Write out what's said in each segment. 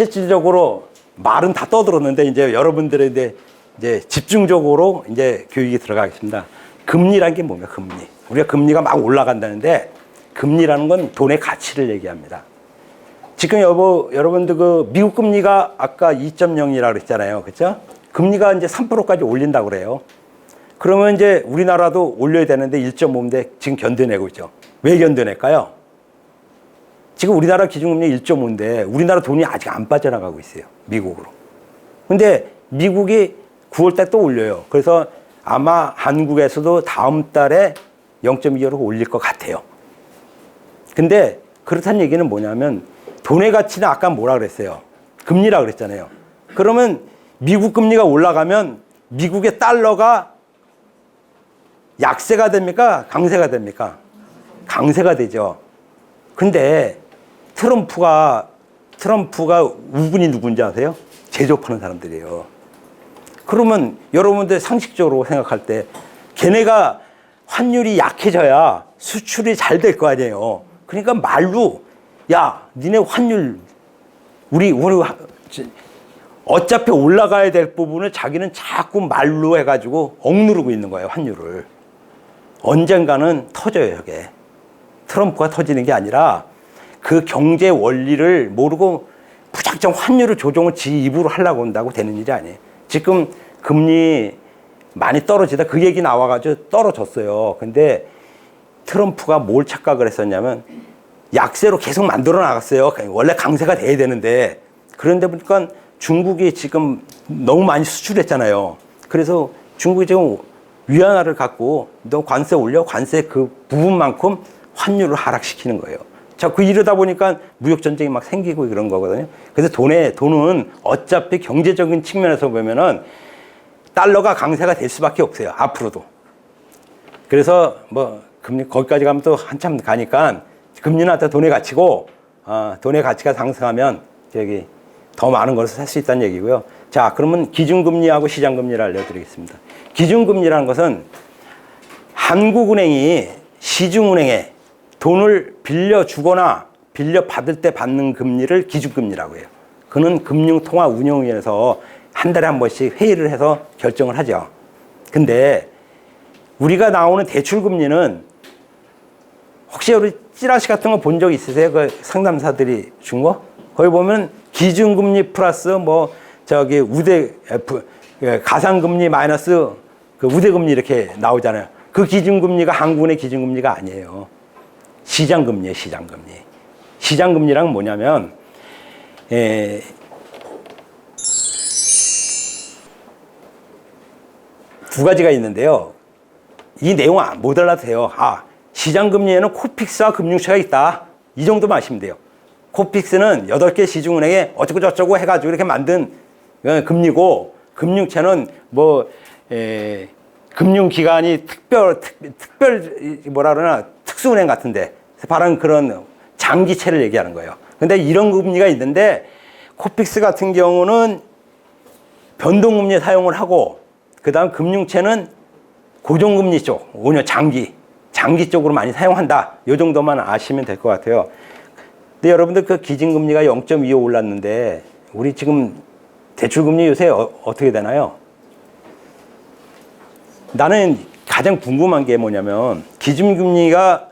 실질적으로 말은 다 떠들었는데 이제 여러분들의 이제 집중적으로 이제 교육이 들어가겠습니다. 금리란 게 뭡니까? 금리. 우리가 금리가 막 올라간다는데 금리라는 건 돈의 가치를 얘기합니다. 지금 여러분들 그 미국 금리가 아까 2.0이라고 그랬잖아요. 그렇죠? 금리가 이제 3%까지 올린다고 그래요. 그러면 이제 우리나라도 올려야 되는데 1.5인데 지금 견뎌내고 있죠. 왜 견뎌낼까요? 지금 우리나라 기준금리 1.5인데 우리나라 돈이 아직 안 빠져나가고 있어요. 미국으로. 근데 미국이 9월 달 또 올려요. 그래서 아마 한국에서도 다음 달에 0.25로 올릴 것 같아요. 근데 그렇다는 얘기는 뭐냐면 돈의 가치는 아까 뭐라 그랬어요? 금리라 그랬잖아요. 그러면 미국 금리가 올라가면 미국의 달러가 약세가 됩니까? 강세가 됩니까? 강세가 되죠. 근데 트럼프가 우군이 누군지 아세요? 제조업하는 사람들이에요. 그러면 여러분들 상식적으로 생각할 때 걔네가 환율이 약해져야 수출이 잘 될 거 아니에요. 그러니까 말로 야, 니네 환율 우리 어차피 올라가야 될 부분을 자기는 자꾸 말로 해가지고 억누르고 있는 거예요, 환율을. 언젠가는 터져요, 저게. 트럼프가 터지는 게 아니라 그 경제 원리를 모르고 무작정 환율을 조정을 지 입으로 하려고 한다고 되는 일이 아니에요. 지금 금리 많이 떨어지다 그 얘기 나와가지고 떨어졌어요. 근데 트럼프가 뭘 착각을 했었냐면 약세로 계속 만들어 나갔어요. 원래 강세가 돼야 되는데. 그런데 보니까 중국이 지금 너무 많이 수출했잖아요. 그래서 중국이 지금 위안화를 갖고 너 관세 올려? 관세 그 부분만큼 환율을 하락시키는 거예요. 자, 이러다 보니까 무역전쟁이 막 생기고 그런 거거든요. 그래서 돈은 어차피 경제적인 측면에서 보면은 달러가 강세가 될 수밖에 없어요. 앞으로도. 그래서 뭐 금리 거기까지 가면 또 한참 가니까 금리는 하여튼 돈의 가치고, 돈의 가치가 상승하면 저기 더 많은 것을 살 수 있다는 얘기고요. 자, 그러면 기준금리하고 시장금리를 알려드리겠습니다. 기준금리라는 것은 한국은행이 시중은행에 돈을 빌려주거나 빌려받을 때 받는 금리를 기준금리라고 해요. 그는 금융통화운용위원회에서 한 달에 한 번씩 회의를 해서 결정을 하죠. 근데 우리가 나오는 대출금리는 혹시 우리 찌라시 같은 거 본 적 있으세요? 그 상담사들이 준 거? 거기 보면 기준금리 플러스 뭐 저기 가상금리 마이너스 그 우대금리 이렇게 나오잖아요. 그 기준금리가 한국은행 기준금리가 아니에요. 시장금리예요, 시장금리. 시장금리란 뭐냐면, 두 가지가 있는데요. 이 내용 못 알아도 돼요. 시장금리에는 코픽스와 금융채가 있다. 이 정도만 아시면 돼요. 코픽스는 8개 시중은행에 어쩌고저쩌고 해가지고 이렇게 만든 금리고, 금융채는 금융기관이 특별 뭐라 그러나 특수은행 같은데 발행 그런 장기채를 얘기하는 거예요. 근데 이런 금리가 있는데 코픽스 같은 경우는 변동금리 사용을 하고 그 다음 금융채는 고정금리 쪽 5년 장기 쪽으로 많이 사용한다. 이 정도만 아시면 될 것 같아요. 근데 여러분들 그 기준금리가 0.25 올랐는데 우리 지금 대출금리 요새 어떻게 되나요? 나는 가장 궁금한 게 뭐냐면 기준금리가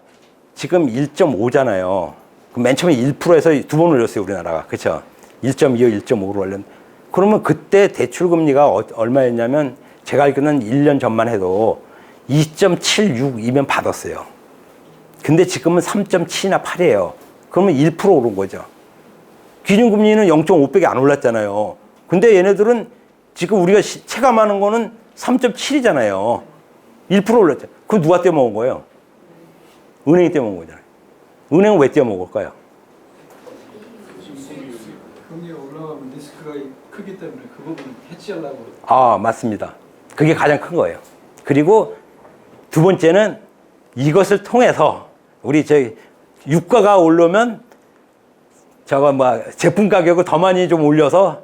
지금 1.5잖아요. 맨 처음에 1%에서 2번 올렸어요, 우리나라가. 그렇죠? 1.25, 1.5로 올렸는데. 그러면 그때 대출금리가 얼마였냐면 제가 알기로는 1년 전만 해도 2.76이면 받았어요. 근데 지금은 3.7이나 8이에요. 그러면 1% 오른 거죠. 기준금리는 0.5밖에 안 올랐잖아요. 근데 얘네들은 지금 우리가 체감하는 거는 3.7이잖아요. 1% 올랐죠. 그거 누가 떼먹은 거예요? 은행이 떼먹은 거잖아요. 은행은 왜 떼먹을까요? 금리가 올라가면 리스크가 크기 때문에 그 부분을 해치하려고. 맞습니다. 그게 가장 큰 거예요. 그리고 두 번째는 이것을 통해서 우리 유가가 오르면 제품 가격을 더 많이 좀 올려서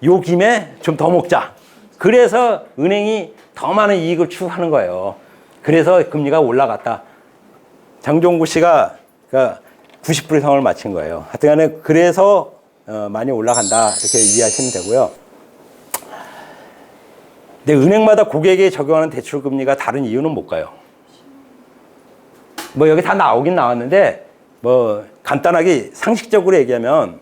요 김에 좀 더 먹자. 그래서 은행이 더 많은 이익을 추구하는 거예요. 그래서 금리가 올라갔다. 장종구 씨가 90% 이상을 맞힌 거예요. 하여튼간에 그래서 많이 올라간다 이렇게 이해하시면 되고요. 근데 은행마다 고객에게 적용하는 대출 금리가 다른 이유는 뭘까요? 뭐 여기 다 나오긴 나왔는데 뭐 간단하게 상식적으로 얘기하면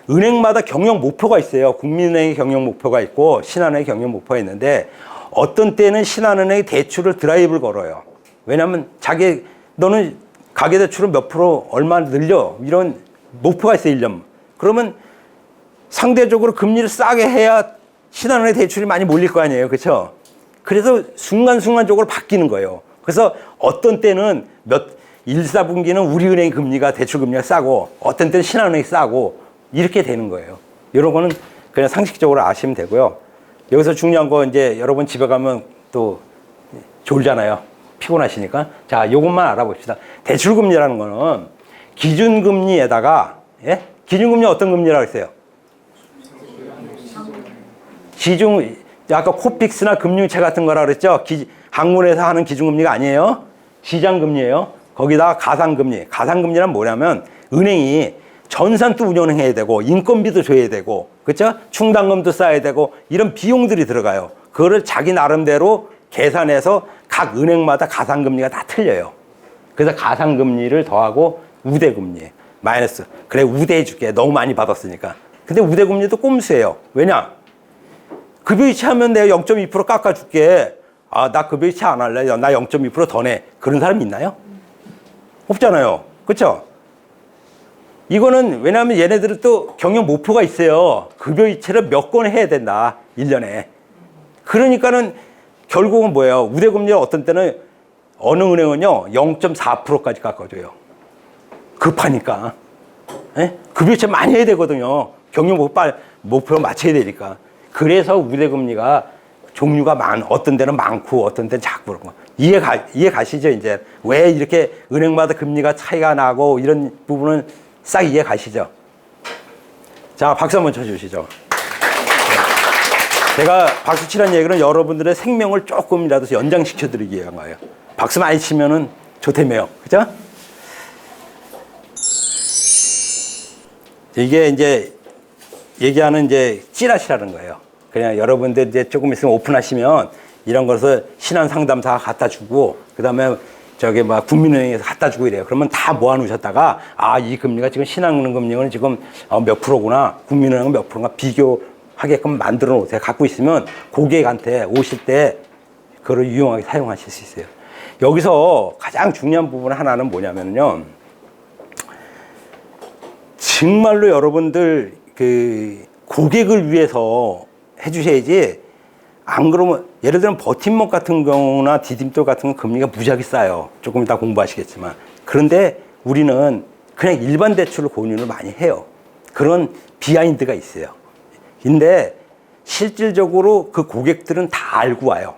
은행마다 경영 목표가 있어요. 국민은행의 경영 목표가 있고 신한은행의 경영 목표가 있는데 어떤 때는 신한은행이 대출을 드라이브를 걸어요. 왜냐하면 너는 가계대출을 몇 프로 얼마 늘려 이런 목표가 있어요. 1년. 그러면 상대적으로 금리를 싸게 해야 신한은행 대출이 많이 몰릴 거 아니에요. 그렇죠? 그래서 순간순간적으로 바뀌는 거예요. 그래서 어떤 때는 1, 4분기는 우리은행 금리가 대출 금리가 싸고 어떤 때는 신한은행이 싸고 이렇게 되는 거예요. 이런 거는 그냥 상식적으로 아시면 되고요. 여기서 중요한 거 이제 여러분 집에 가면 또 졸잖아요. 피곤하시니까. 자, 이것만 알아봅시다. 대출 금리라는 거는 기준금리에다가 기준금리 어떤 금리라고 했어요? 아까 코픽스나 금융채 같은 거라 그랬죠? 학문에서 하는 기준금리가 아니에요. 시장금리예요. 거기다가 가상금리. 가상금리란 뭐냐면 은행이 전산도 운영해야 되고 인건비도 줘야 되고 그렇죠? 충당금도 쌓아야 되고 이런 비용들이 들어가요. 그거를 자기 나름대로 계산해서 각 은행마다 가상금리가 다 틀려요. 그래서 가상금리를 더하고 우대금리 마이너스. 그래 우대해줄게. 너무 많이 받았으니까. 근데 우대금리도 꼼수예요. 왜냐? 급여이체 하면 내가 0.2% 깎아줄게. 아, 나 급여이체 안 할래. 나 0.2% 더 내. 그런 사람 있나요? 없잖아요. 그렇죠? 이거는 왜냐하면 얘네들은 또 경영 목표가 있어요. 급여이체를 몇 건 해야 된다. 1년에. 그러니까는 결국은 뭐예요? 우대금리를 어떤 때는 어느 은행은요 0.4%까지 깎아줘요. 급하니까. 급여이체 많이 해야 되거든요. 경영 목표를 맞춰야 되니까. 그래서 우대금리가 종류가 어떤 데는 많고 어떤 데는 작고 그런 거. 이해 가시죠? 이제 왜 이렇게 은행마다 금리가 차이가 나고 이런 부분은 싹 이해 가시죠? 자, 박수 한번 쳐주시죠. 제가 박수 치라는 얘기는 여러분들의 생명을 조금이라도 연장시켜드리기 위한 거예요. 박수 많이 치면은 좋다며요. 그죠? 이게 이제 얘기하는 이제 찌라시라는 거예요. 그냥 여러분들 이제 조금 있으면 오픈하시면 이런 것을 신한 상담사 갖다 주고 그다음에 저기 막 국민은행에서 갖다 주고 이래요. 그러면 다 모아놓으셨다가 이 금리가 지금 신한금리는 지금 몇 프로구나, 국민은행은 몇 프로인가 비교하게끔 만들어 놓으세요. 갖고 있으면 고객한테 오실 때 그걸 유용하게 사용하실 수 있어요. 여기서 가장 중요한 부분 하나는 뭐냐면요. 정말로 여러분들 그 고객을 위해서 해주셔야지. 안 그러면 예를 들면 버팀목 같은 경우나 디딤돌 같은 건 금리가 무지하게 싸요. 조금 이따 공부하시겠지만. 그런데 우리는 그냥 일반 대출을 권유를 많이 해요. 그런 비하인드가 있어요. 근데 실질적으로 그 고객들은 다 알고 와요.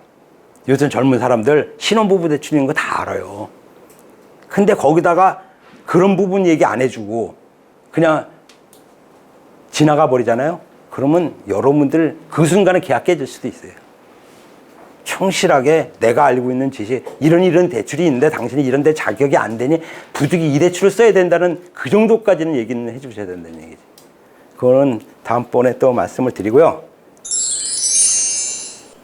요즘 젊은 사람들 신혼부부 대출인 거 다 알아요. 근데 거기다가 그런 부분 얘기 안 해주고 그냥 지나가 버리잖아요. 그러면 여러분들 그 순간에 계약 깨질 수도 있어요. 충실하게 내가 알고 있는 지식, 이런 대출이 있는데 당신이 이런 데 자격이 안 되니 부득이 이 대출을 써야 된다는 그 정도까지는 얘기는 해주셔야 된다는 얘기죠. 그거는 다음번에 또 말씀을 드리고요.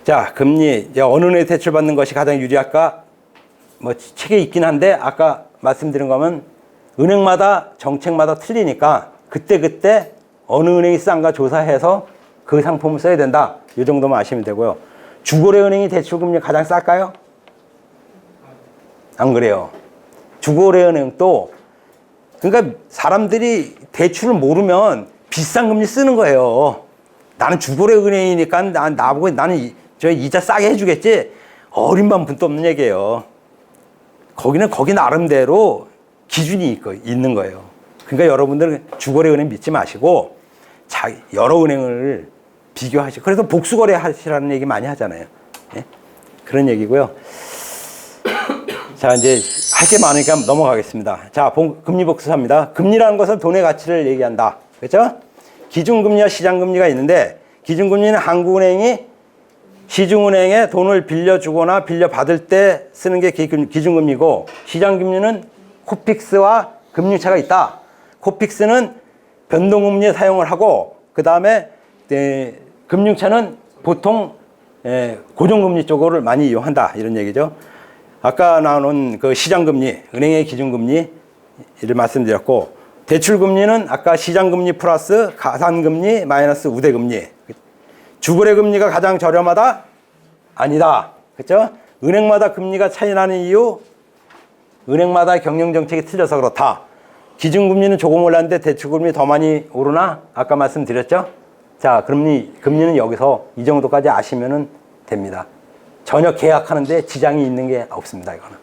자, 금리, 이제 어느 은행에 대출 받는 것이 가장 유리할까? 뭐 책에 있긴 한데 아까 말씀드린 거면 은행마다 정책마다 틀리니까 그때 어느 은행이 싼가 조사해서 그 상품을 써야 된다. 이 정도만 아시면 되고요. 주거래 은행이 대출금리 가장 쌀까요? 안 그래요. 주거래 은행도 그러니까 사람들이 대출을 모르면 비싼 금리 쓰는 거예요. 나는 주거래 은행이니까 나보고 나는 저 이자 싸게 해주겠지. 어림만 분도 없는 얘기예요. 거기는 거기 나름대로 기준이 있는 거예요. 그러니까 여러분들은 주거래 은행 믿지 마시고 여러 은행을 비교하시고 그래서 복수거래 하시라는 얘기 많이 하잖아요. 예? 그런 얘기고요. 자, 이제 할 게 많으니까 넘어가겠습니다. 자, 금리 복수합니다. 금리라는 것은 돈의 가치를 얘기한다. 그렇죠? 기준금리와 시장금리가 있는데 기준금리는 한국은행이 시중은행에 돈을 빌려주거나 빌려받을 때 쓰는 게 기준금리고 시장금리는 코픽스와 금융차가 있다. 코픽스는 변동금리에 사용을 하고 그 다음에 금융채는 보통 고정금리 쪽을 많이 이용한다 이런 얘기죠. 아까 나오는 그 시장금리, 은행의 기준금리를 말씀드렸고 대출금리는 아까 시장금리 플러스 가산금리 마이너스 우대금리. 주거래금리가 가장 저렴하다? 아니다. 그렇죠? 은행마다 금리가 차이 나는 이유 은행마다 경영정책이 틀려서 그렇다. 기준금리는 조금 올랐는데 대출금리 더 많이 오르나? 아까 말씀드렸죠? 자, 금리는 여기서 이 정도까지 아시면 됩니다. 전혀 계약하는데 지장이 있는 게 없습니다. 이거는.